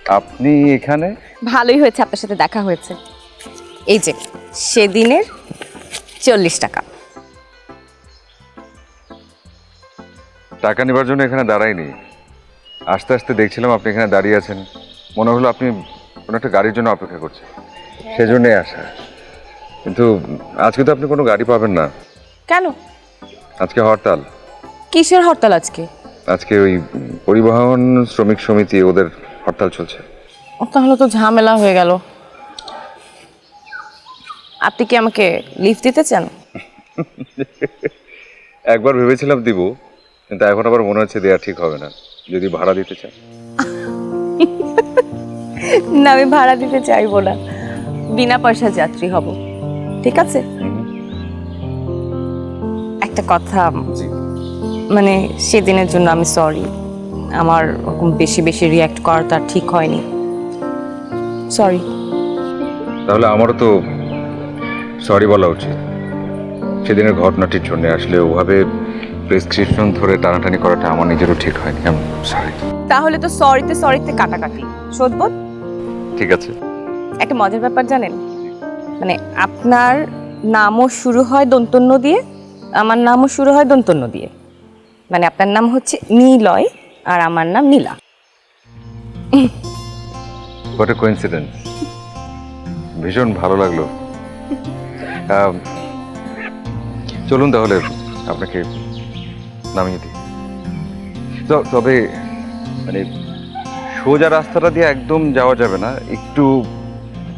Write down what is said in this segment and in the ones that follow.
আপনি এখানে? ভালোই হয়েছে আপনার সাথে দেখা হয়েছে। এই যে সেদিনের 40 টাকা। টাকা নেবার জন্য এখানে দাঁড়াইনি, আস্তে আস্তে দেখছিলাম আপনি এখানে দাঁড়িয়ে আছেন, মনে হলো আপনি কোনো একটা গাড়ির জন্য অপেক্ষা করছেন, সেজন্যই আসা। কিন্তু আজকে তো আপনি কোনো গাড়ি পাবেন না। কেন? আজকে হরতাল। কিসের হরতাল আজকে? আজকে ওই পরিবহন শ্রমিক সমিতি ওদের হরতাল চলছে। তাহলে তো ঝামেলা হয়ে গেল। আপনি কি আমাকে লিফট দিতে চান? একবার ভেবেছিলাম দিব, কিন্তু এখন আবার মনে হচ্ছে দেয়া ঠিক হবে না। যদি ভাড়া দিতে চান। না, আমি ভাড়া দিতে চাইবো না, বিনা পয়সা যাত্রী হব। ঠিক আছে? একটা কথা, মানে সেদিনের জন্য আমি সরি। আমার ওরকম বেশি বেশি রিয়্যাক্ট করাটা ঠিক হয়নি। সরি। তাহলে আমারও তো সরি বলা উচিত। সেদিনের ঘটনাটির জন্য আসলে ওভাবে প্রেসক্রিপশন ধরে টানাটানি করাটা আমার নিজেরও ঠিক হয়নি। সরি। তাহলে তো সরিতে কাটাকাটি শোধবোধ। ঠিক আছে। একটা মজার ব্যাপার জানেন, মানে আপনার নামও শুরু হয় দন্তন্য দিয়ে, আমার নামও শুরু হয় দন্তন্য দিয়ে। মানে আপনার নাম হচ্ছে নীলয় আর আমার নাম নীলা। What a coincidence. ভীষণ ভালো লাগলো। চলুন তাহলে আপনাকে নামিয়ে দিই। তবে মানে সোজা রাস্তাটা দিয়ে একদম যাওয়া যাবে না, একটু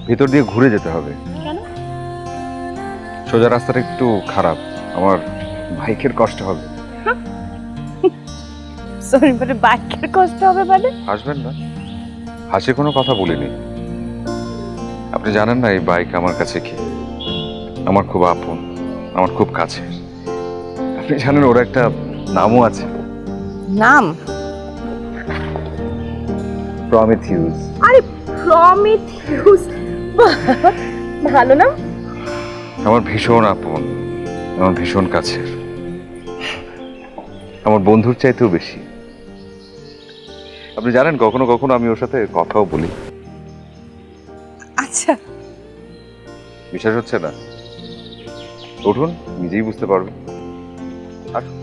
ভেতর দিয়ে ঘুরে যেতে হবে। কেন? সোজা রাস্তাটা একটু খারাপ, আমার বাইকের কষ্ট হবে। সরি, মানে বাইকের কষ্ট হবে মানে? হাসবেন না, হাসির কোনো কথা বলিনি। আপনি জানেন না এই বাইক আমার কাছে কি, আমার খুব আপন, আমার খুব কাছে। আপনি জানেন ওর একটা নামও আছে। নাম? প্রমিথিউস। আরে প্রমিথিউস, ভালো নাম। আমার ভীষণ আপন, আমার ভীষণ কাছের, আমার বন্ধুর চাইতেও বেশি। আপনি জানেন কখনো কখনো আমি ওর সাথে কথাও বলি। আচ্ছা, বিশ্বাস হচ্ছে না? উঠুন, নিজেই বুঝতে পারবেন। আসুন।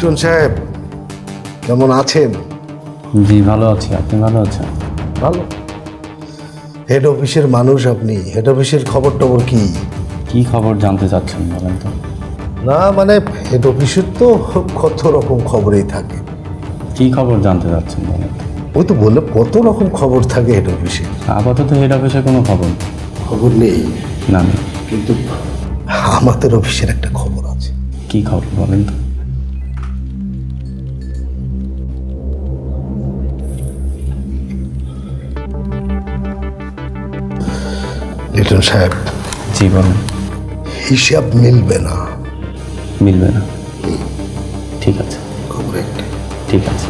লিটন সাহেব, কেমন আছেন? জি ভালো আছি, আপনি ভালো আছেন? ভালো। হেড অফিসের মানুষ আপনি, হেড অফিসের খবর টবর কি? কি খবর জানতে চাচ্ছেন বলেন তো? না মানে হেড অফিসের তো কত রকম খবরই থাকে। কি খবর জানতে চাচ্ছেন বলেন তো? ওই তো বললে কত রকম খবর থাকে হেড অফিসে। আপাতত হেড অফিসে কোনো খবর নেই। খবর নেই? না নেই। কিন্তু আমাদের অফিসের একটা খবর আছে। কি খবর বলেন তো? লিটন সাহেব, জি বলেন। হিসাব মিলবে না। মিলবে না? ঠিক আছে, খবর একটা। ঠিক আছে।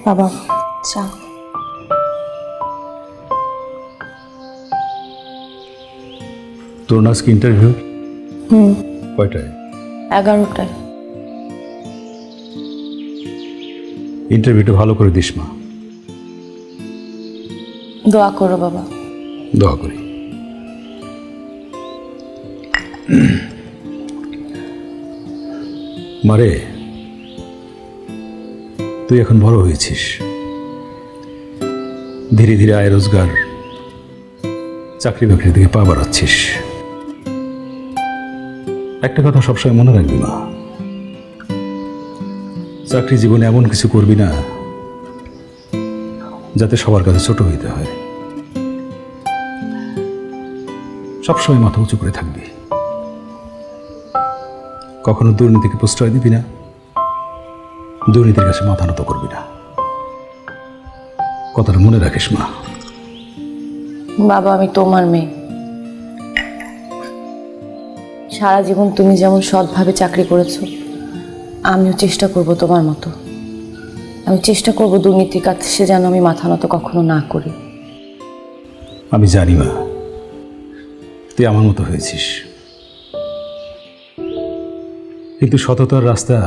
বাবা চা। তোর না আজকে ইন্টারভিউ? কয়টায়? 11টায়। ইন্টারভিউটা ভালো করে দিস মা। দোয়া করো বাবা। দোয়া করি। মারে, তুই এখন বড় হয়েছিস, ধীরে ধীরে আয় রোজগার, চাকরি বাকরির দিকে পা বাড়াচ্ছিস। একটা কথা সবসময় মনে রাখবি মা, চাকরি জীবনে এমন কিছু করবি না যাতে সবার কাছে ছোট হইতে হয়। সবসময় মাথা উঁচু করে থাকবি, কখনো দুর্নীতিকে প্রশ্রয় দিবি না, দুর্নীতির কাছে মাথা নত করবি না। কথাটা মনে রাখিস মা। বাবা আমি তোমার মেয়ে, সারা জীবন তুমি যেমন সৎভাবে চাকরি করেছো, আমিও চেষ্টা করব তোমার মতো। আমি চেষ্টা করব দুর্নীতির কাছে যেন আমি মাথা নত কখনো না করি। আমি জানি মা, তুই আমার মতো হয়েছিস, কিন্তু সততার রাস্তা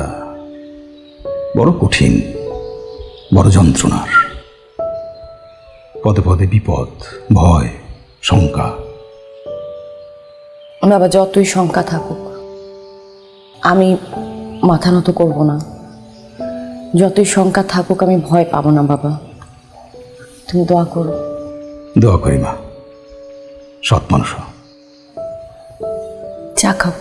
বড় কঠিন, বড় যন্ত্রণার। পদে পদে বিপদ, ভয়, শঙ্কা। বাবা যতই শঙ্কা থাকুক আমি মাথা নত করব না, যতই শঙ্কা থাকুক আমি ভয় পাবো না। বাবা তুমি দোয়া করো। দোয়া করি মা, সৎ মানুষ হ। চা খাও।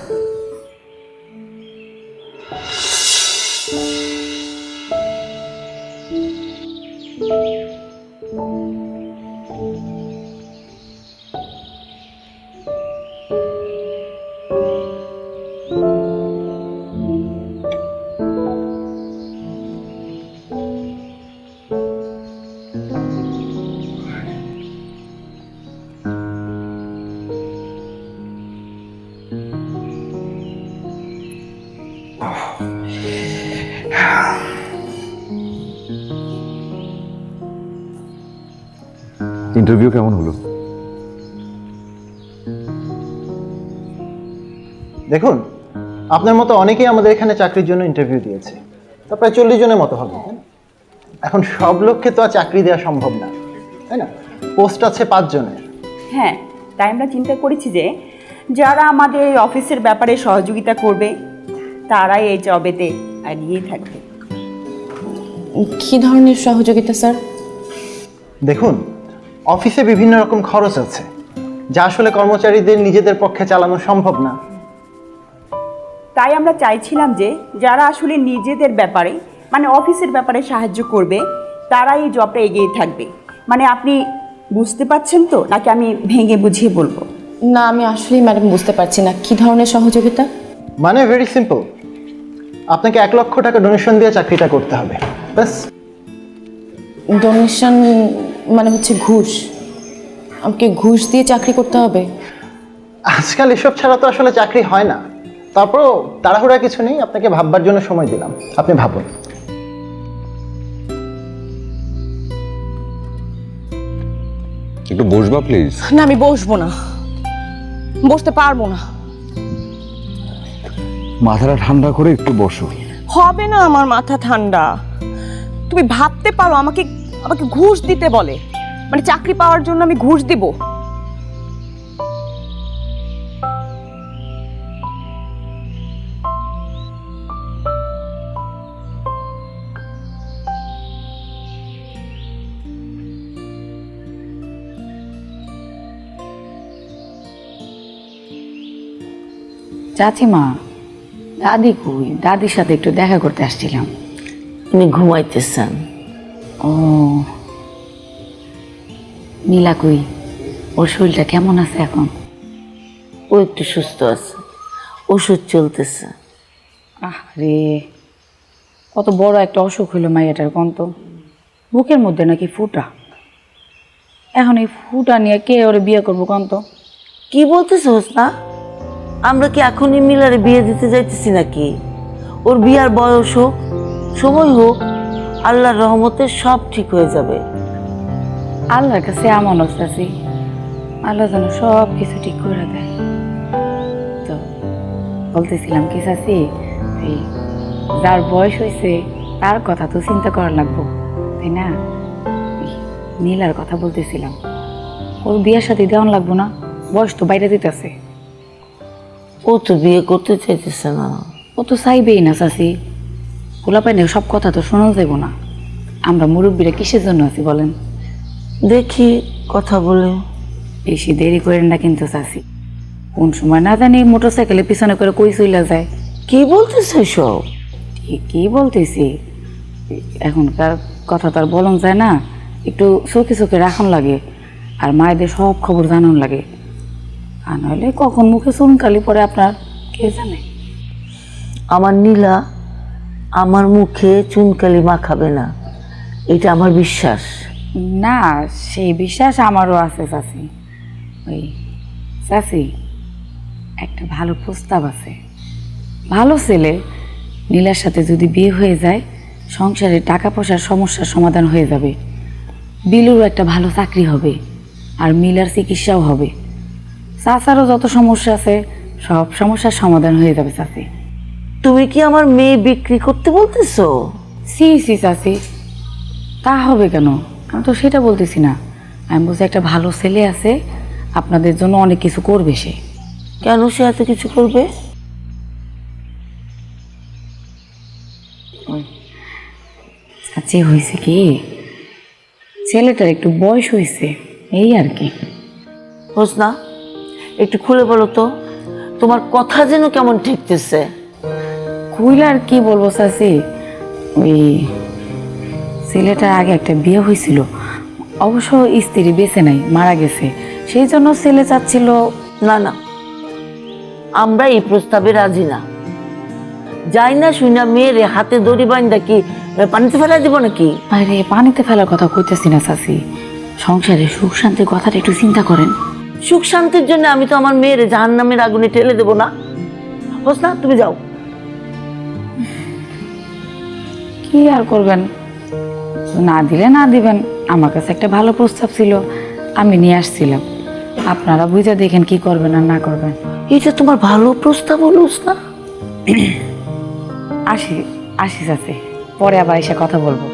ইন্টারভিউ কেমন হলো? দেখুন, আপনার মতো অনেকেই আমাদের এখানে চাকরির জন্য ইন্টারভিউ দিয়েছে, তা প্রায় 40 জনের মতো হবে, তাই না? এখন সব লোককে তো আর চাকরি দেওয়া সম্ভব না, তাই না? পোস্ট আছে 5 জনের। হ্যাঁ, তাই আমরা চিন্তা করেছি যে যারা আমাদের এই অফিসের ব্যাপারে সহযোগিতা করবে তারাই এই জবেতে এগিয়ে থাকবে। কি ধরনের সহযোগিতা স্যার? দেখুন, অফিসে বিভিন্ন রকম খরচ আছে যা আসলে কর্মচারীদের নিজেদের পক্ষে চালানো সম্ভব না। তাই আমরা চাইছিলাম যে যারা আসলে নিজেদের ব্যাপারে মানে অফিসের ব্যাপারে সাহায্য করবে তারাই এই জবটা এগিয়ে থাকবে। মানে আপনি বুঝতে পারছেন তো, নাকি আমি ভেঙে বুঝিয়ে বলবো? না আমি আসলেই ম্যাডাম বুঝতে পারছি না কি ধরনের সহযোগিতা। মানে ভেরি সিম্পল, আপনাকে 1 লক্ষ টাকা ডোনেশন দিয়ে চাকরিটা করতে হবে, ব্যাস। ডোনেশন মানে হচ্ছে ঘুষ? আমাকে ঘুষ দিয়ে চাকরি করতে হবে? আজকাল এসব ছাড়া তো আসলে চাকরি হয় না। তারপরও তাড়াহুড়া কিছু নেই, আপনাকে ভাববার জন্য সময় দিলাম, আপনি ভাবুন। একটু বসবা প্লিজ। না আমি বসবো না, বসতে পারবো না। মাথাটা ঠান্ডা করে একটু বসো। হবে না আমার মাথা ঠান্ডা। তুমি ভাবতে পারো আমাকে আমাকে ঘুষ দিতে বলে, মানে চাকরি পাওয়ার জন্য আমি ঘুষ দিব? চাচিমা, দাদি কই? দাদির সাথে একটু দেখা করতে আসছিলাম। উনি ঘুমাইতেছেন। ও, নীলা কই? ওর শরীরটা কেমন আছে এখন? ও একটু সুস্থ আছে, ওষুধ চলতেছে। আহ রে, কত বড় একটা অসুখ হইলো মাইয়াটার। কন্ত বুকের মধ্যে নাকি ফুটা। এখন এই ফুটা নিয়ে কে ওরে বিয়ে করবো কন্ত? কি বলতেছোস না? আমরা কি এখনই মিলারে বিয়ে দিতে যাইতেছি নাকি? ওর বিয়ার বয়স হোক, সময় হোক, আল্লাহর রহমতে সব ঠিক হয়ে যাবে। আল্লাহর কাছে আমানত চাচি, আল্লাহ যেন সব কিছু ঠিক করে দেয়। তো বলতেছিলাম কি চাচি, এই যার বয়স হয়েছে তার কথা তো চিন্তা করা লাগবো, তাই না? এই নীলার কথা বলতেছিলাম, ওর বিয়ের সাথে দেওয়ান লাগবো না? বয়স তো বাইরে দিতেছে। ও তো বিয়ে করতে চাইতেছে না। ও তো চাইবেই না চাচি, পোলাপাইনে সব কথা তো শোনা যাব না। আমরা মুরব্বীরা কিসের জন্য আছি বলেন? দেখি কথা বলে। বেশি দেরি করেন না কিন্তু চাচি, কোন সময় না জানি মোটরসাইকেলের পিছনে করে কই চইলা যায়। কি বলতেছে সব? ঠিকই বলতেছি, এখনকার কথা তো আর বলন যায় না, একটু চোখে চোখে রাখন লাগে, আর মায়েদের সব খবর জানান লাগে। আর নইলে কখন মুখে চুনকালি পরে আপনার কে জানে। আমার নীলা আমার মুখে চুনকালি মাখাবে না, এটা আমার বিশ্বাস। না, সেই বিশ্বাস আমারও আছে চাচি। ওই চাচি, একটা ভালো প্রস্তাব আছে। ভালো ছেলে, নীলার সাথে যদি বিয়ে হয়ে যায় সংসারে টাকা পয়সার সমস্যার সমাধান হয়ে যাবে, বিলুরও একটা ভালো চাকরি হবে, আর মিলার চিকিৎসাও হবে। চাচারও যত সমস্যা আছে সব সমস্যার সমাধান হয়ে যাবে চাচি। তুমি কি আমার মেয়ে বিক্রি করতে বলতেছো? সি সি চাচি, তা হবে কেন? আমি তো সেটা বলতেছি না, আমি বলছি একটা ভালো ছেলে আছে, আপনাদের জন্য অনেক কিছু করবে সে। কেন সে এত কিছু করবে? চাচি হয়েছে কি, ছেলেটার একটু বয়স হয়েছে, এই আর কি। হোসনা, একটু খুলে বলো তো, তোমার কথা যেন কেমন ঠেকতেছে। খুইলা আর কি বলবো চাচি, ওই ছেলেটার আগে একটা বিয়ে হয়েছিল, অবশ্য স্ত্রী বেঁচে নাই, মারা গেছে, সেই জন্য ছেলে চাচ্ছিল। না না, আমরা এই প্রস্তাবে রাজি না। যাই না শুই না মেয়েরে হাতে দড়ি বান্ধা কি পানিতে ফেলা দিব নাকি? আরে পানিতে ফেলার কথা কইতেছি না চাচি, সংসারে সুখ শান্তির কথাটা একটু চিন্তা করেন। সুখ শান্তির জন্য আমি তো আমার মেয়েরে জাহান্নামের আগুনে ঠেলে দেব না। হোসনা, তুমি যাও। কি আর করবেন, না দিলে না দিবেন, আমার কাছে একটা ভালো প্রস্তাব ছিল, আমি নিয়ে আসছিলাম, আপনারা বুঝে দেখেন কি করবেন আর না করবেন। এটা তোমার ভালো প্রস্তাব হলো হোসনা? আসি আসি চাচি, পরে আবার এসে কথা বলবো।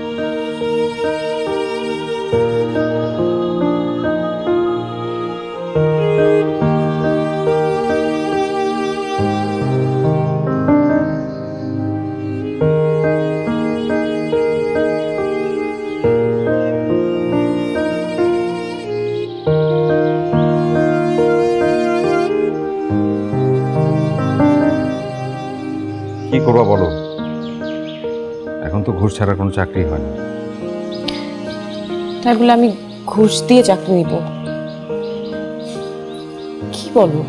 কি করবা বলো? এখন তো ঘুষ ছাড়া কোনো চাকরি হয় না। তাই বলে আমি ঘুষ দিয়ে চাকরি নিব? কি বলো?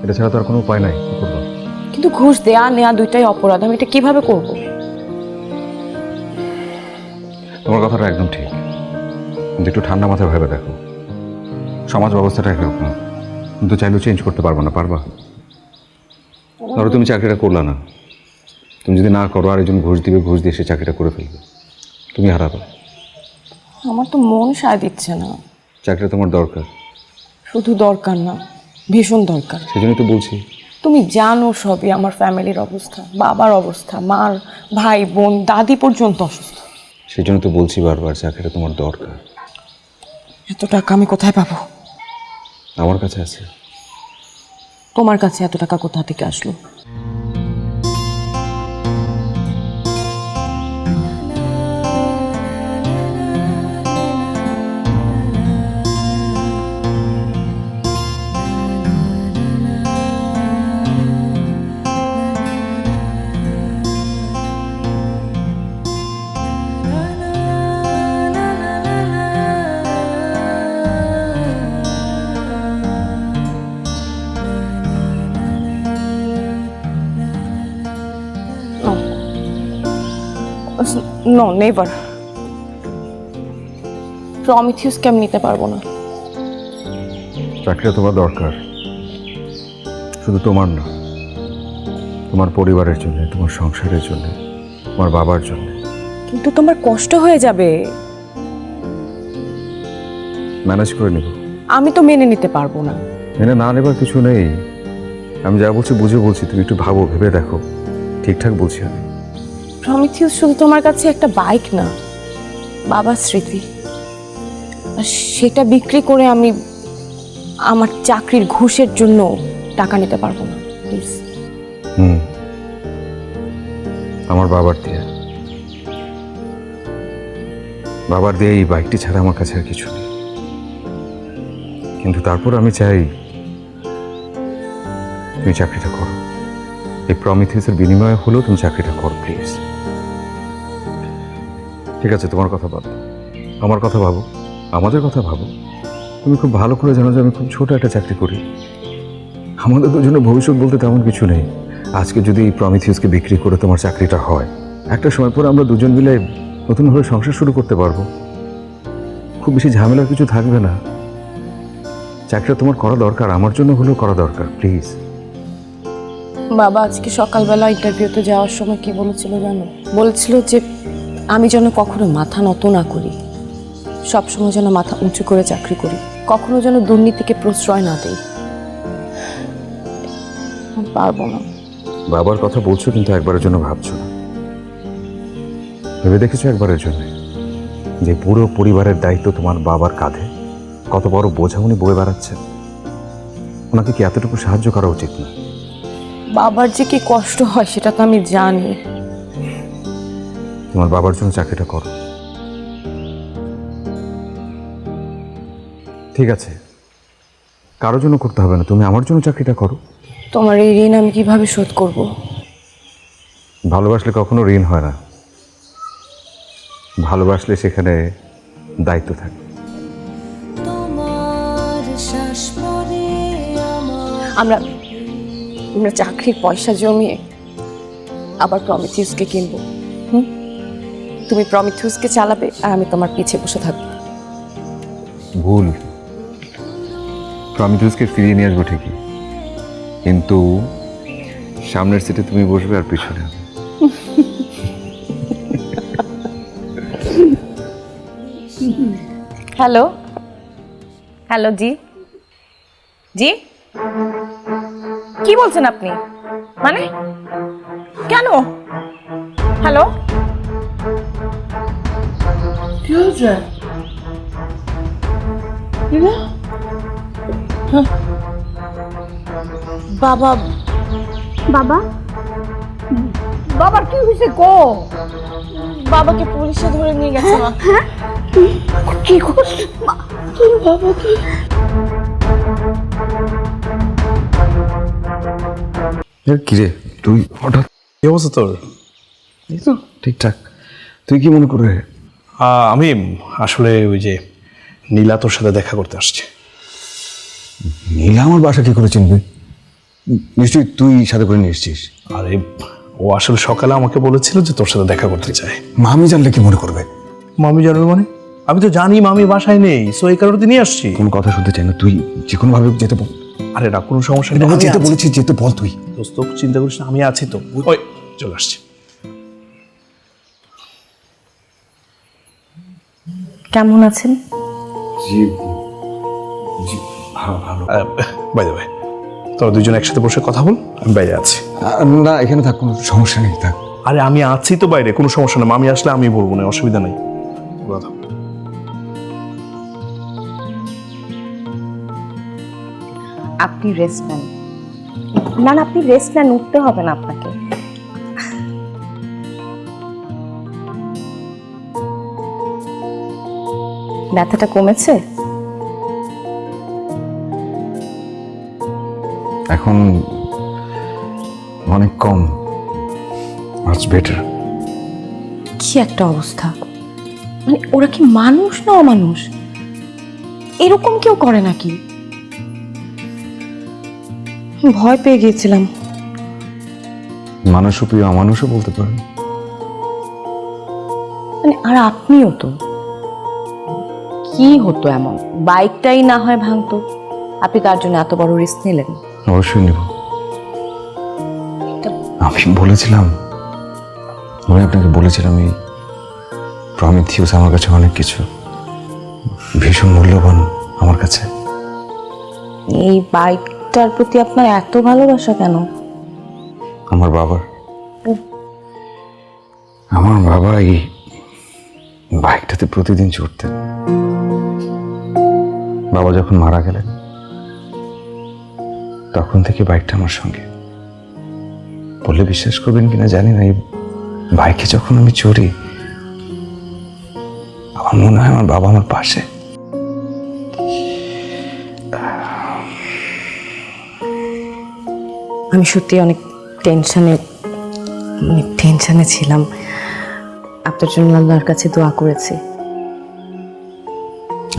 এটা ছাড়া তো আর কোনো উপায় নাই, কি করবো? কিন্তু ঘুষ দেয়া নেয়া দুইটাই অপরাধ, আমি এটা কিভাবে করব? তোমার কথাটা একদম ঠিক, কিন্তু একটু ঠান্ডা মাথায় ভেবে দেখো, সমাজ ব্যবস্থাটা একরকম, কিন্তু চাইলেও চেঞ্জ করতে পারবো না। পারবা? ধরো তুমি চাকরিটা করলা না, তুমি যদি না করো আর একজন ঘুষ দিবে, ঘুষ দিয়ে সে চাকরিটা করে ফেলবে, তুমি হারাবে। আমার তো মন সায় দিচ্ছে না। চাকরিটা তোমার দরকার। শুধু দরকার না, ভীষণ দরকার। সেজন্যই তো বলছি। তুমি জানো সবই, আমার ফ্যামিলির অবস্থা, বাবার অবস্থা, মার ভাই বোন দাদি পর্যন্ত অসুস্থ। সেজন্য তো বলছি বারবার, চাকরিটা তোমার দরকার। এত টাকা আমি কোথায় পাবো? আমার কাছে আছে। তোমার কাছে এত টাকা কোথা থেকে আসলো? No, never. প্রমিথিউসকে আমি নিতে পারবো না। চাকরিটা তোমার দরকার, শুধু তোমার না, তোমার পরিবারের জন্য, তোমার সংসারের জন্য, তোমার বাবার জন্য। কিন্তু তোমার কষ্ট হয়ে যাবে। ম্যানেজ করে নেব। আমি তো মেনে নিতে পারবো না। মেনে না নেবার কিছু নেই। আমি যা বলছি বুঝে বলছি, তুমি একটু ভাবো, ভেবে দেখো। ঠিকঠাক বলছি আমি। প্রমিথিউস শুধু তোমার কাছে একটা বাইক না, বাবার স্মৃতি। আর সেটা বিক্রি করে আমি আমার চাকরির ঘুষের জন্য টাকা নিতে পারবো না, প্লিজ। আমার বাবার দিয়ে এই বাইকটি ছাড়া আমার কাছে আর কিছু নেই। কিন্তু তারপর আমি চাই তুমি চাকরিটা করো। এই প্রমিথিউসের বিনিময়ে হলেও তুমি চাকরিটা করো, প্লিজ। ঠিক আছে, তোমার কথা বাদ, আমার কথা ভাবো, আমাদের কথা ভাবো। তুমি খুব ভালো করে জানো যে আমি খুব ছোট একটা চাকরি করি। আমাদের দুজনের ভবিষ্যৎ বলতে তেমন কিছু নেই। আজকে যদি এই প্রমিথিউসকে বিক্রি করে তোমার চাকরিটা হয়, একটা সময় পরে আমরা দুজন মিলে নতুনভাবে সংসার শুরু করতে পারবো। খুব বেশি ঝামেলার কিছু থাকবে না। চাকরিটা তোমার করা দরকার, আমার জন্য হলেও করা দরকার, প্লিজ। বাবা আজকে সকালবেলা ইন্টারভিউতে যাওয়ার সময় কি বলেছিল জানো? বলেছিল যে আমি যেন কখনো মাথা নত না করি, সবসময় যেন মাথা উঁচু করে চাকরি করি, কখনো যেন দুর্নীতিকে প্রশ্রয় না দিই। আমি পারবো না। বাবার কথা বলছো কিন্তু একবারের জন্য ভাবছো না। ভেবে দেখেছো একবারের জন্য যে পুরো পরিবারের দায়িত্ব তোমার বাবার কাঁধে? কত বড় বোঝা উনি বয়ে বেড়াচ্ছেন। ওনাকে কি এতটুকু সাহায্য করা উচিত না? বাবার যে কি কষ্ট হয় সেটা তো আমি জানি। তোমার বাবার জন্য চাকরিটা করো। ঠিক আছে, কারোর জন্য করতে হবে না, তুমি আমার জন্য চাকরিটা করো। তোমার এই ঋণ আমি কিভাবে শোধ করব? ভালোবাসলে কখনো ঋণ হয় না। ভালোবাসলে সেখানে দায়িত্ব থাকে। আমরা আমরা চাকরির পয়সা জমিয়ে আবার প্রমিথিউসকে কিনবো। তুমি প্রমিথিউসকে চালাবে আর আমি তোমার পিছে বসে থাকবো। ভুল। প্রমিথিউসকে ফিরিয়ে নিয়ে আসবো ঠিকই, কিন্তু সামনের সিটে তুমি বসবে আর পিছনে আমি। হ্যালো হ্যালো, জি জি, কি বলছেন আপনি? মানে কেন? হ্যালো, কি হয়েছে? বাবা বাবা বাবার কি হয়েছে গো? বাবাকে পুলিশে ধরে নিয়ে গেছে। মা কি করছে? তোর বাবা কি? কিরে তুই হঠাৎ? কি অবস্থা তোর? এই তো ঠিকঠাক। তুই কি মনে করে? আমি আসলে ওই যে নীলা তোর সাথে দেখা করতে আসছে। নীলা আমার বাসা কি করে চিনবি? নিশ্চয়ই তুই সাথে করে নিয়ে এসছিস। আরে ও আসলে সকালে আমাকে বলেছিল যে তোর সাথে দেখা করতে চায়। মামি জানলে কি মনে করবে? মামি জানবে মানে? আমি তো জানি মামি বাসায় নেই, সো এই কারণে তো নিয়ে আসছি। কোনো কথা শুনতে চাই না, তুই যে কোনো ভাবে যেতে বল। আরে না, কোনো সমস্যা নেই, আমি যেতে বলেছি, যেতে বল তুই। দোস্ত চিন্তা করিস না, আমি আছি তো। ওই চলে আসছি। কেমন আছেন? জি জি, ভালো ভালো। বাই দ্য ওয়ে, তোরা দুজন একসাথে বসে কথা বল, আমি বাইরে আছি। না এখানে থাক, কোনো সমস্যা নেই, থাক। আরে আমি আছি তো বাইরে, কোনো সমস্যা নেই। মামি আসলে আমি বলবো না, অসুবিধা নেই। কথা আপনি রেস্ট নেন। না না, আপনি রেস্ট নেন, উঠতে হবে না আপনাকে। ব্যথাটা কমেছে? এখন অনেক কম, মাচ বেটার। কি একটা অবস্থা! মানে ওরা কি মানুষ না অমানুষ? এরকম কেউ করে নাকি? ভয় পেয়ে গিয়েছিলাম। মানুষও প্রিয় অমানুষও বলতে পারেন। মানে আর আপনিও তো। কি হতো এমন? বাইকটাই না হয় ভাঙতো, আপনি তার জন্য এত বড় রিস্ক নিলেন? অবশ্যই নিব। আমি বলেছিলাম, আমি আপনাকে বলেছিলাম প্রমিথিউস আমার কাছে অনেক কিছু, ভীষণ মূল্যবান আমার কাছে। এই বাইকটার প্রতি আপনার এত ভালোবাসা কেন? আমার বাবা এই বাইকটাতে প্রতিদিন চড়তেন। বাবা যখন মারা গেলেন তখন থেকে বাইকটা আমার সঙ্গে। বললে বিশ্বাস করবেন কিনা জানি না, এই বাইকে যখন আমি চড়ি আমার মনে হয় আমার বাবা আমার পাশে। আমি সত্যি অনেক টেনশনে ছিলাম। আপনার জন্য আল্লাহর কাছে দোয়া করেছি।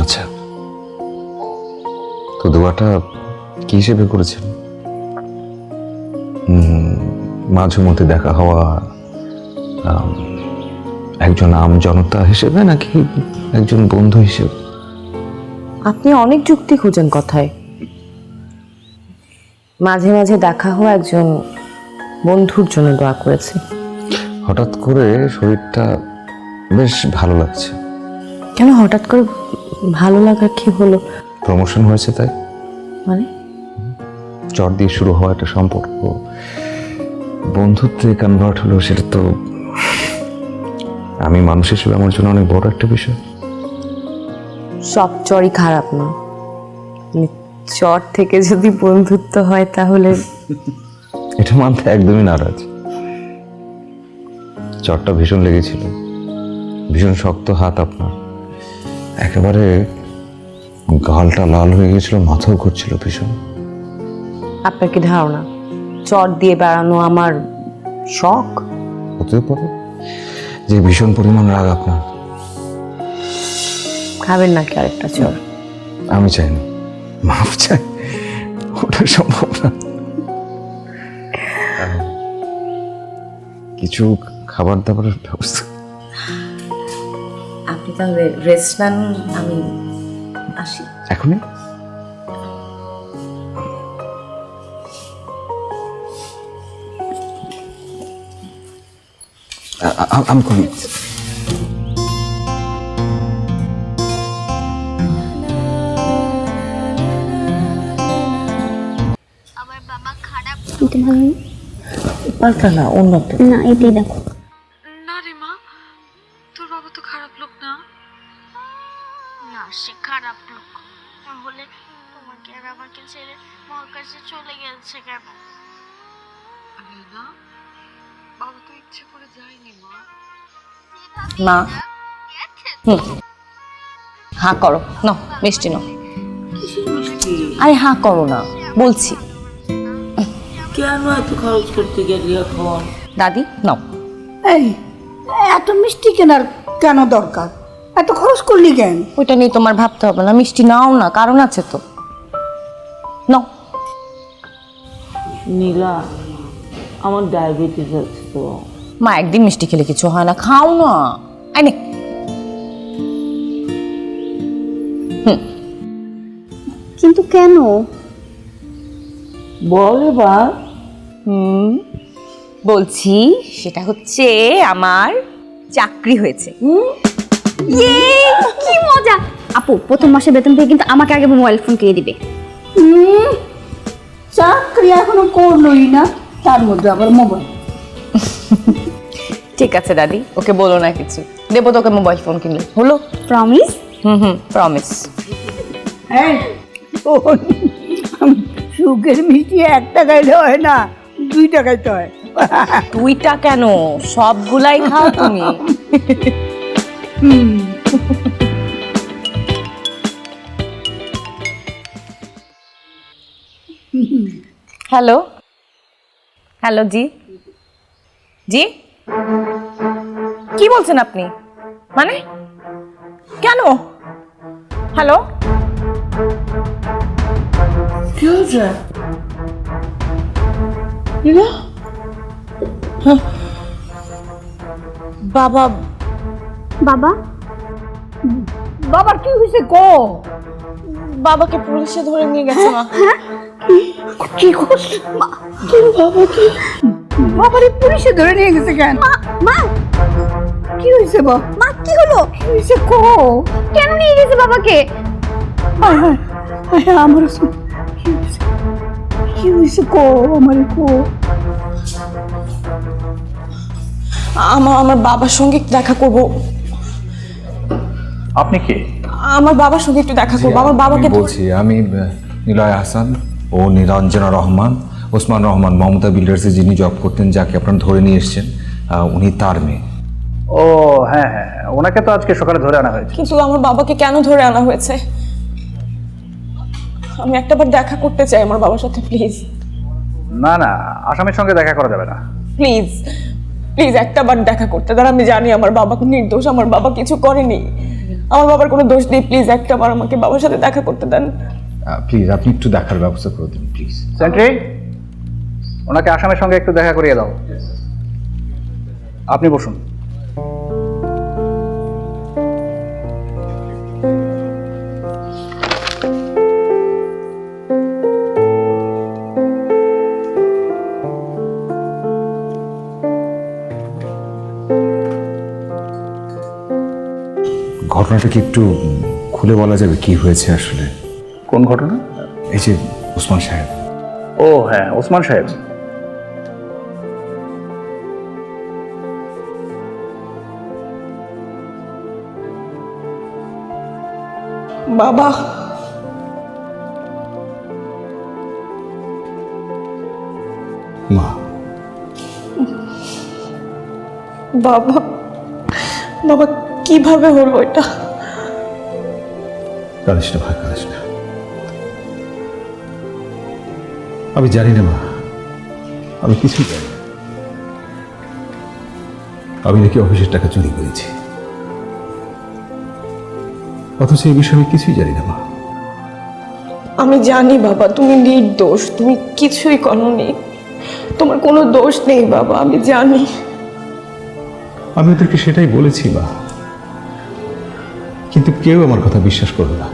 আচ্ছা, তো দোয়াটা কি হিসেবে করেছেন? মাঝে মধ্যে দেখা হওয়া, একজন জনতা হিসেবে নাকি একজন বন্ধু হিসেবে? আপনি অনেক যুক্তি খুঁজেন কথায়। মাঝে মাঝে দেখা হওয়া একজন বন্ধুর জন্য দোয়া করেছি। হঠাৎ করে শরীরটা বেশ ভালো লাগছে। কেন হঠাৎ করে ভালো লাগা কি হলো? প্রমোশন হয়েছে তাই। মানে চট দিয়ে শুরু হওয়া একটা সম্পর্ক বন্ধুত্বে কনভার্ট হলো, সেটা তো আমি মানুষ হিসেবে আমার জন্য অনেক বড় একটা বিষয়। সব চরই খারাপ না, চর থেকে যদি বন্ধুত্ব হয় তাহলে এটা মানতে একদমই নারাজ। চরটা ভীষণ লেগেছিল, ভীষণ শক্ত হাত আপনার, একেবারে গালটা লাল হয়ে গেছিল, মাথাও ঘুরছিল ভীষণ। আপনার কি ধারণা চর দিয়ে বেড়ানো আমার শখ? হতে পারে যে ভীষণ পরিমাণ রাগ আপনার। খাবেন নাকি আরেকটা চর? আমি চাই না, মাফ চাই, ওটা সম্ভব না। কিছু খাবার দাবারের ব্যবস্থা। আপনি তাহলে রেস্ট নেন, আমি আসি এখনই? I'm coming. আমার বাবা খারাপ পাল্টা না, উন্নত না, এটাই দেখো। না রে মা, তোর বাবা তো খারাপ লোক না। না, সে খারাপ লোক হলে তোমাকে আর আমাকে ছেড়ে মহাকাশে চলে গেছে কেন? না, বাবা তো ইচ্ছে করে যায়নি মা। মা হা করো না, মিষ্টি নাও। আরে হা করো না বলছি। কেন এত খরচ করতে গেলি এখন? দাদি নাও। এই এত মিষ্টি কেনার কেন দরকার? এত খরচ করলি কেন? ওইটা নিয়ে তোমার ভাবতে হবে না, মিষ্টি নাও না, কারণ আছে তো। নাও। নীলা, আমার ডায়াবেটিস আছে তো। মা একদিন মিষ্টি খেলে কিছু হয় না, খাও না। আইনে কিন্তু কেন? বল এবার। বলছি সেটা হচ্ছে আমার চাকরি হয়েছে। কি মজা! আপু, প্রথম মাসে বেতন পেয়ে কিন্তু আমাকে আগে মোবাইল ফোন কিনে দিবে। চাকরি এখনো করলই না, তার মধ্যে আবার মোবাইল। ঠিক আছে দাদি, ওকে বলো না কিছু, দেবো তোকে মোবাইল ফোন কিনলে হলো। প্রমিস? প্রমিস। হ্যাঁ, সুখের মিষ্টি 1 টাকায় হয় না, 2 টাকায় তো হয়। 2টা কেন, সবগুলাই খাও তুমি। হ্যালো হ্যালো, জি জি, কি বলছেন আপনি? মানে কেন? হ্যালো, কি হয়েছে? বাবা বাবা বাবার কি হয়েছে গো? বাবাকে পুলিশে ধরে নিয়ে গেছে মা। কি করছে? কি বাবা, কি বাবারে পুলিশে ধরে নিয়ে গেছে কেন? মা কি হয়েছে? মা কি হলো? এসে কো কেন নিয়ে গেছে বাবাকে? হায় হায় হায় হায়, আমার কি হয়েছে কো? আমার কো। আমার বাবার সঙ্গে একটু দেখা করব। আপনি কে? আমার বাবার সঙ্গে একটু দেখা করবো। আমার বাবাকে বলছি আমি নিলয় হাসান ও নিরঞ্জনা রহমান, ওসমান রহমান মমতা বিল্ডার্সে যিনি জব করতেন, যাকে আপনারা ধরে নিয়ে এসছেন, উনি তার মেয়ে। ও হ্যাঁ হ্যাঁ, ওনাকে তো আজকে সকালে ধরে আনা হয়েছে। কিন্তু আমার বাবাকে কেন ধরে আনা হয়েছে? আমি একটাবার দেখা করতে চাই আমার বাবার সাথে, প্লিজ। না না, আসামির সঙ্গে দেখা করা যাবে না। প্লিজ প্লিজ একটাবার দেখা করতে দেন। আমি জানি আমার বাবা নির্দোষ, আমার বাবা কিছু করেনি, আমার বাবার কোনো দোষ নেই। প্লিজ একটাবার আমাকে বাবার সাথে দেখা করতে দেন। প্লিজ আপনি একটু দেখার ব্যবস্থা করে দিন প্লিজ। সেন্ট্রি, ওনাকে আসামির সঙ্গে একটু দেখা করিয়ে দাও। আপনি বসুন। ঘটনাটা কি একটু খুলে বলা যাবে, কি হয়েছে আসলে? কোন ঘটনা? এই যে ওসমান সাহেব। ও হ্যাঁ, ওসমান সাহেব। বাবা, মা, বাবা, বাবা কিভাবে হলো এটা? কাঁদিস না ভাই, কাঁদিস না। আমি জানি না মা, আমি কিছুই জানি না। আমি নাকি অফিসের টাকা চুরি করেছি, অথচ এই বিষয়ে আমি কিছুই জানি না মা। আমি জানি বাবা, তুমি নির্দোষ, তুমি কিছুই করোনি, তোমার কোনো দোষ নেই বাবা, আমি জানি। আমি ওদেরকে সেটাই বলেছি মা, কিন্তু কেউ আমার কথা বিশ্বাস করল না।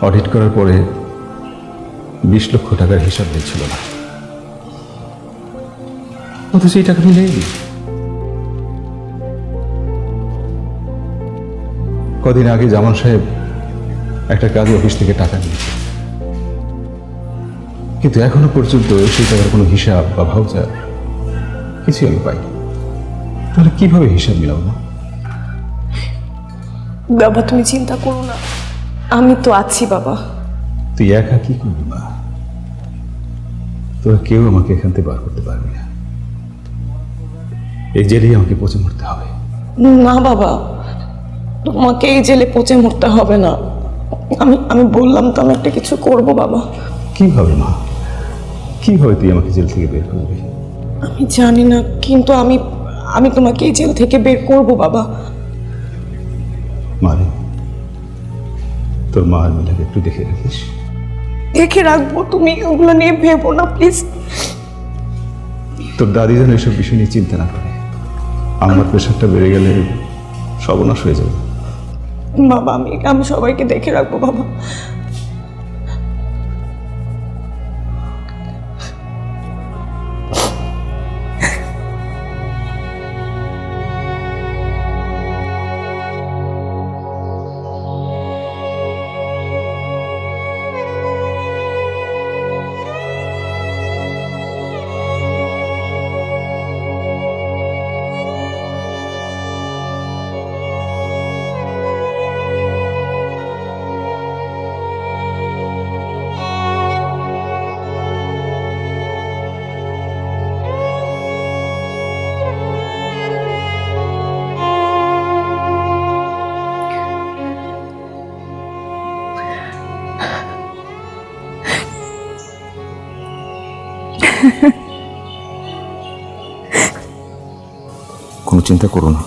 অডিট করার পরে 20 লক্ষ টাকার হিসাব দিচ্ছিল না, অথচ এই টাকা আমি নেই। কদিন আগে জামান সাহেব একটা কাজে অফিস থেকে টাকা নিয়েছে, কিন্তু এখনো পর্যন্ত সেই টাকার কোনো হিসাব বা ভাউচার কিছুই আমি পাইনি। তাহলে কিভাবে হিসাব মিলাবো না? বাবা তুমি চিন্তা করো না, আমি তো আছি বাবা। তুই একা কি করবি মা? তোরা কেউ আমাকে এখান থেকে বার করতে পারবি না, এই জেলেই আমাকে পচে মরতে হবে। না বাবা, তোমাকে এই জেলে পচে মরতে হবে না। আমি বললাম তো আমি একটা কিছু করব বাবা। কিভাবে মা, কিভাবে তুই আমাকে জেল থেকে বের করবি? আমি জানি না, কিন্তু আমি তোমাকে এই জেল থেকে বের করব বাবা। মানে তোর মা আর মিলাকে একটু দেখে রাখিস। দেখে রাখবো, তুমি ওগুলো নিয়ে ভেবো না প্লিজ। তোর দাদি যেন এসব বিষয় নিয়ে চিন্তা না করে, আমার প্রেশারটা বেড়ে গেলে সর্বনাশ হয়ে যাবে। বাবা আমি সবাইকে দেখে রাখবো বাবা। কোনো চিন্তা করো না,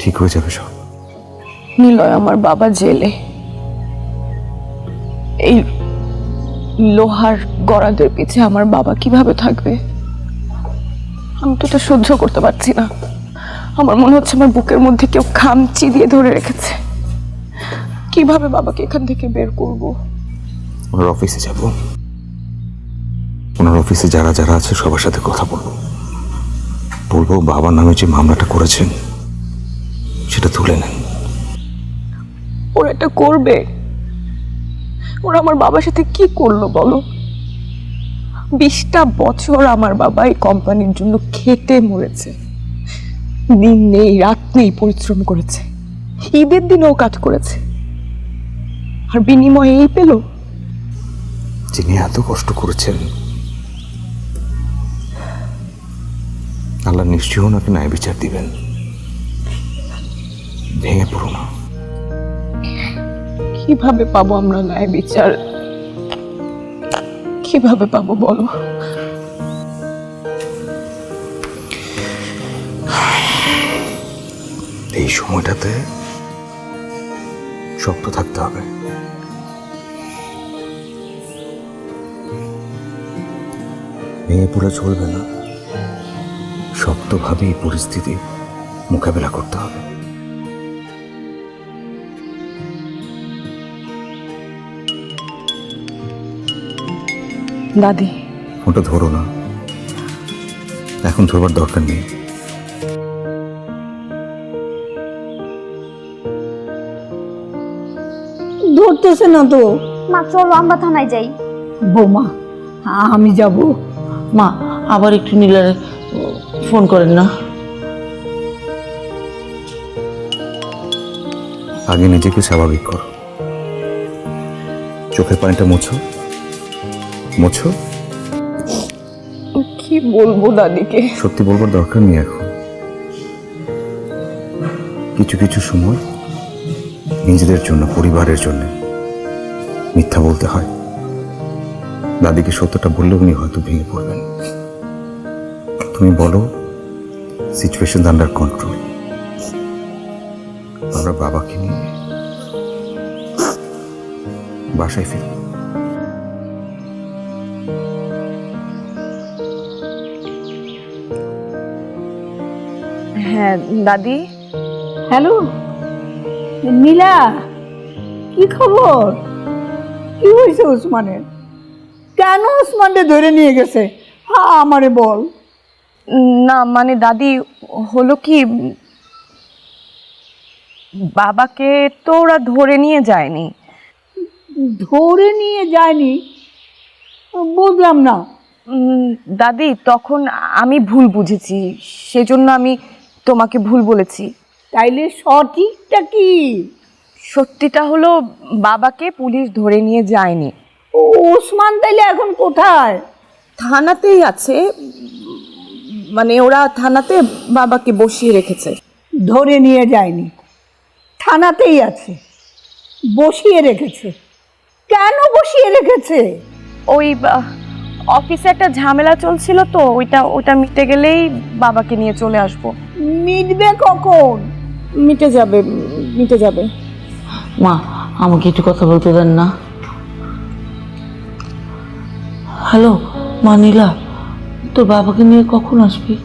ঠিক হয়ে যাবে সব। নিলয় আমার বাবা জেলে, এই লোহার গড়াদের পিছে আমার বাবা কিভাবে থাকবে? আমি তো এটা সহ্য করতে পারছি না। আমার মনে হচ্ছে আমার বুকের মধ্যে কেউ খামচি দিয়ে ধরে রেখেছে। কিভাবে বাবাকে এখান থেকে বের করব? ওনার অফিসে যাব, ওনার অফিসে যারা যারা আছে সবার সাথে কথা বলবো, বলবো বাবার নামে যে মামলাটা করেছেন সেটা তুলে নেন। ওরা এটা করবে? ওরা আমার বাবার সাথে কি করলো বলো? 20টা বছর আমার বাবা এই কোম্পানির জন্য খেটে মরেছে, দিন নেই রাত নেই পরিশ্রম করেছে, ঈদের দিনেও কাজ করেছে, আর বিনিময়ে এই পেল? যিনি এত কষ্ট করেছেন আল্লাহ নিশ্চয়ই ওনাকে ন্যায় বিচার দিবেন। ভেঙে পড়ো না। কিভাবে পাবো আমরা ন্যায় বিচার? কিভাবে পাবো বলো? এই সময়টাতে শক্ত থাকতে হবে। ভেঙে পড়ে চলবে না, শক্তভাবে এই পরিস্থিতি মোকাবেলা করতে হবে। দাদি, ফোনটা ধরো না, এখন ধরবার দরকার নেই। ধরতেছে না তো। মা চলো আমরা থানায় যাই। বৌমা, আমি যাব। মা আবার একটু নীলারে ফোন করেন না। আগে নিজেকে স্বাভাবিক করো, চোখের পানিটা মোছো মোছো। কি বলবো দাদিকে? সত্যি বলবার দরকার নেই এখন। কিছু কিছু সময় নিজেদের জন্য, পরিবারের জন্য মিথ্যা বলতে হয়। দাদিকে সত্যটা বললে উনি হয়তো ভেঙে পড়বেন। তুমি বলো সিচুয়েশন আন্ডার কন্ট্রোল। আমরা বাবাকে নিয়ে বাসায় ফিরব। হ্যাঁ দাদি। হ্যালো নীলা, কি খবর? কি হয়েছে ওসমানের? কেন ওসমানকে ধরে নিয়ে গেছে? হ্যাঁ আমারে বল। না মানে দাদি, হলো কি, বাবাকে তো ওরা ধরে নিয়ে যায়নি। ধরে নিয়ে যায়নি? বুঝলাম না। দাদি, তখন আমি ভুল বুঝেছি, সেজন্য আমি তোমাকে ভুল বলেছি। তাইলে সঠিকটা কি? সত্যিটা হলো বাবাকে পুলিশ ধরে নিয়ে যায়নি। ওসমান তাইলে এখন কোথায়? থানাতেই আছে, মানে ওরা থানাতে বাবাকে বসিয়ে রেখেছে। ধরে নিয়ে যায়নি, থানাতেই আছে, বসিয়ে রেখেছে। কেন বসিয়ে রেখেছে? ওই অফিসে একটা ঝামেলা চলছিল তো, ওইটা মিটে গেলেই বাবাকে নিয়ে চলে আসবো। মিটবে কখন? মিটে যাবে। মা আমাকে একটু কথা বলতে দেন না। হ্যালো মা, নীলা তোর বাবাকে নিয়ে কখন আসবি?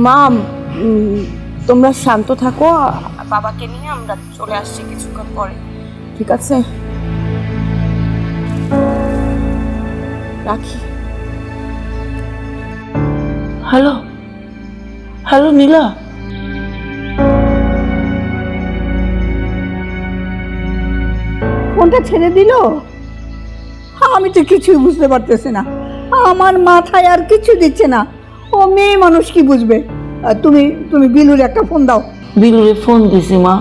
মা তোমরা শান্ত থাকো, বাবাকে নিয়ে আমরা চলে আসছি কিছুক্ষণ পরে, ঠিক আছে? রাখি। হ্যালো হ্যালো নীলা। ফোনটা ছেড়ে দিল? আমি তো কিছুই বুঝতে পারতেছি না, আমার মাথায় আর কিছু দিচ্ছে না। ও মেয়ে মানুষ কি বুঝবে? তুমি বিলুর একটা ফোন দাও। বিলুরে ফোন দিছি মা,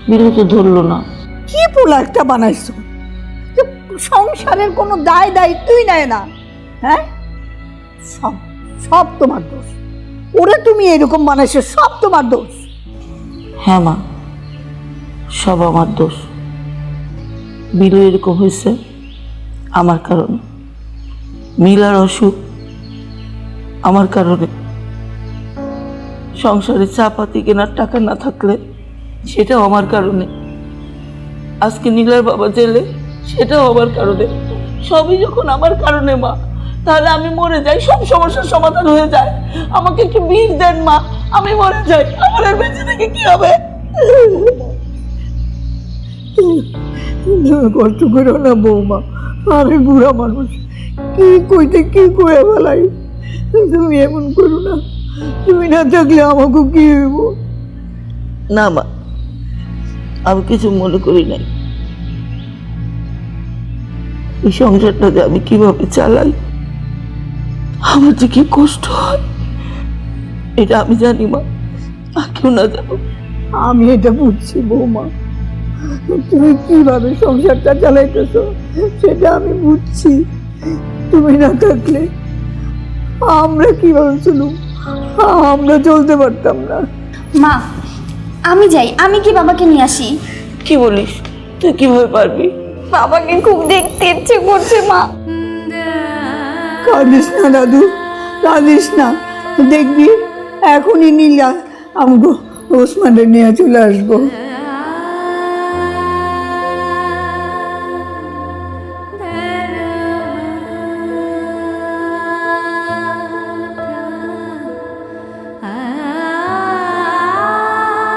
বিলু তো ধরলো না। কি পোলা একটা বানাইছো, সংসারের কোনো দায় দায়িত্বই নেয় না। হ্যাঁ, সব তোমার দোষ। ওরে তুমি এরকম বানাইছো, সব তোমার দোষ। হ্যাঁ মা, সব আমার দোষ। বিলু এরকম হয়েছে আমার কারণে, নীলার অসুখ আমার কারণে, সংসারে চাপাতি কেনার টাকা না থাকলে সেটাও আমার কারণে, আজকে নীলার বাবা জেলে সেটাও আমার কারণে। সবই যখন আমার কারণে মা, তাহলে আমি মরে যাই, সব সমস্যার সমাধান হয়ে যায়। আমাকে একটু বিষ দেন মা, আমি মরে যাই, আমার আর বেঁচে থেকে কি হবে? কষ্ট করো না বৌমা, আমি বুড়া মানুষ, কি কইতে কি কয়ে বলাই। তুমি এমন করো না, তুমি না থাকলে আমাকে কি হইব? না মা, আমি কিছু মনে করি নাই। এই সংসারটাকে আমি কিভাবে চালাই, আমার যে কি কষ্ট হয় এটা আমি জানি মা, আর কেউ না জানো। আমি এটা বুঝছি বৌমা, তুমি কিভাবে সংসারটা চালাইতেছো সেটা আমি বুঝছি। তুমি না থাকলে আমরা কিভাবে চলুম, আমরা চলতে পারতাম না। মা আমি যাই, আমি কি বাবাকে নিয়ে আসি? কি বলিস, তুই কিভাবে পারবি? বাবাকে খুব দেখতে ইচ্ছে করছে মা। কাঁদিস না দাদু, কাঁদিস না, দেখবি এখনই নীলা আমাকে ওসমানের নিয়ে চলে আসবো।